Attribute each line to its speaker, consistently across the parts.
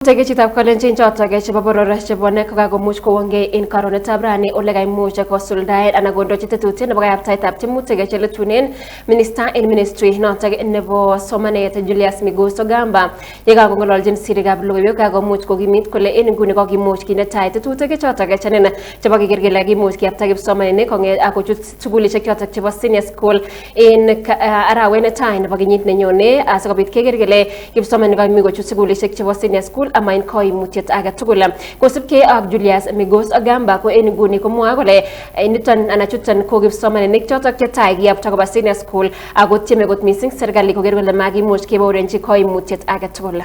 Speaker 1: Tegechitab kalenjin chotok chebo boror chebo Knec kokakomuch kowonge en karonetab rani ole kaimuch kosuldaen anan kondochi tetutiet nebo kayaptaetab tiemutik cheletunen minister en ministry notok nebo somanet Julius Migos Ogamba yekakong'ololjin sirikab logoiwek kakomuch kokimit kole en nguni kokimuch kinde tai tetutik chotok chenen chebo keker kele kimuch kiyapta kipsomaninik kong'et akochut sugulishek chotok chebo senior school en arawet netai nebo kenyit nenyone asikobit keker kele kipsomaninik koimuch kochut sugulishek chebo senior school ama en koimutiet age tugul. Kosubkei ak Julius Migos Ogamba ko en nguni komwoe kole niton anan chuton ko kipsomaninik chotok chetai kiyapta koba senior school ako tieme kot missing serikali koker kole makimuch kebourenchi koimutiet age tugul.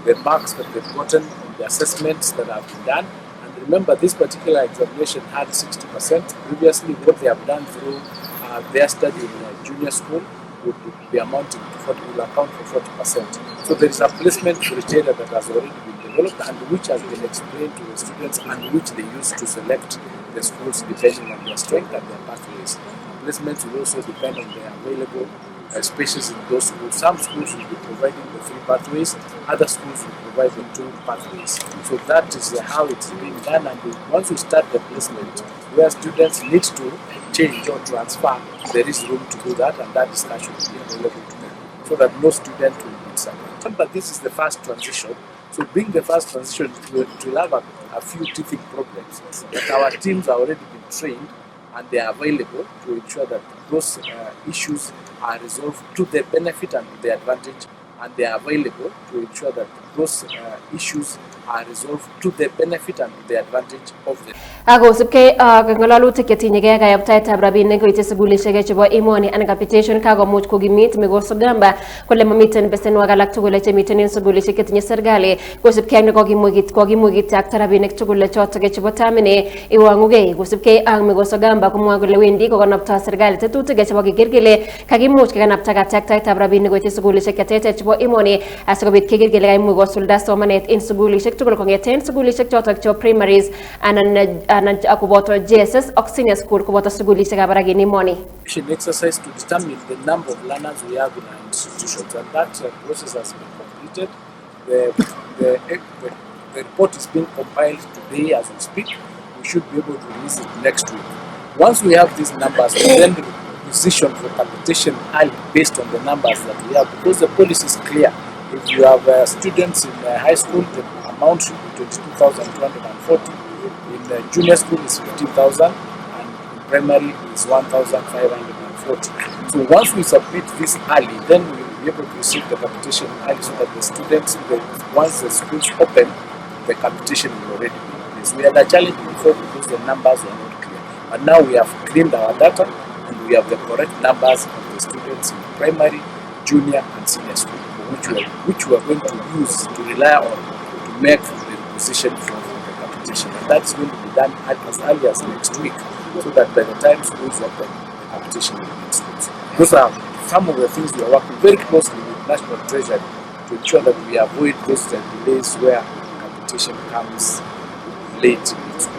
Speaker 2: The marks that they've gotten, the assessments that have been done. And remember, this particular examination had 60%. Previously, what they have done through their study in junior school would be amounting to 40, will account for 40%. So there is a placement criteria that has already been developed and which has been explained to the students and which they use to select the schools depending on their strength and their pathways. Placements will also depend on the available spaces in those schools. Some schools will be providing the 3 pathways, other schools will provide the 2 pathways. So that is how it's being done, and once we start the placement, where students need to change or transfer, there is room to do that, and that discussion will be available to them, so that no student will be disappointed. But this is the first transition, so being the first transition, it will have a few teething problems, but our teams are already been trained and they are available to ensure that those issues are resolved to their benefit and to their advantage, and they are available to ensure that those issues are resolved to the benefit and to the advantage of them.
Speaker 1: Akosubkei ak ng'alalutik chetinyegei kayaptaetab rabinik koityi sugulishek chebo emoni anan capitation kakomuch kokimit Migos Ogamba kole mamiten besenwogik alak tugul chemiten en sugulishek chetinye serikali kosubkei ak kokimuch kityakta rabinik tugul chotok chebo tamini iwang'ugei. Kosubkei ak Migos Ogamba komwoe kole wendi kokanapta serikali tetutik chebo keker kele kakimuch kekanapta katyaktaetab rabinik koityi sugulishek cheterter chebo emoni asikobit keker kele kaimuch kosulda somanet en sugulishek tugul kong'eten sugulishek chotok chebo primaries anan akoboto JSS ak senior school koboto sugulishek ab barak en emoni.
Speaker 2: Exercise to determine the number of learners we have in our institutions, and that process has been completed. The report is being compiled today as we speak. We should be able to release it next week. Once we have these numbers, we then decision for capitation early based on the numbers that we have, because the policy is clear. If you have students in high school, the amount should be 22,240. In junior school is 15,000, and in primary is 1,540. So once we submit this early, then we will be able to receive the capitation early, so that the students, once the schools open, the capitation will already be in place. We had a challenge before because the numbers were not clear, but now we have cleaned our data and we have the correct numbers of the students in primary, junior, and senior school, which we are going to use to rely on to make the requisition for the capitation. And that's going to be done as early as next week, so that by the time schools open, the capitation will be in schools. Those are some of the things we are working very closely with National Treasury to ensure that we avoid those delays where capitation comes late in schools.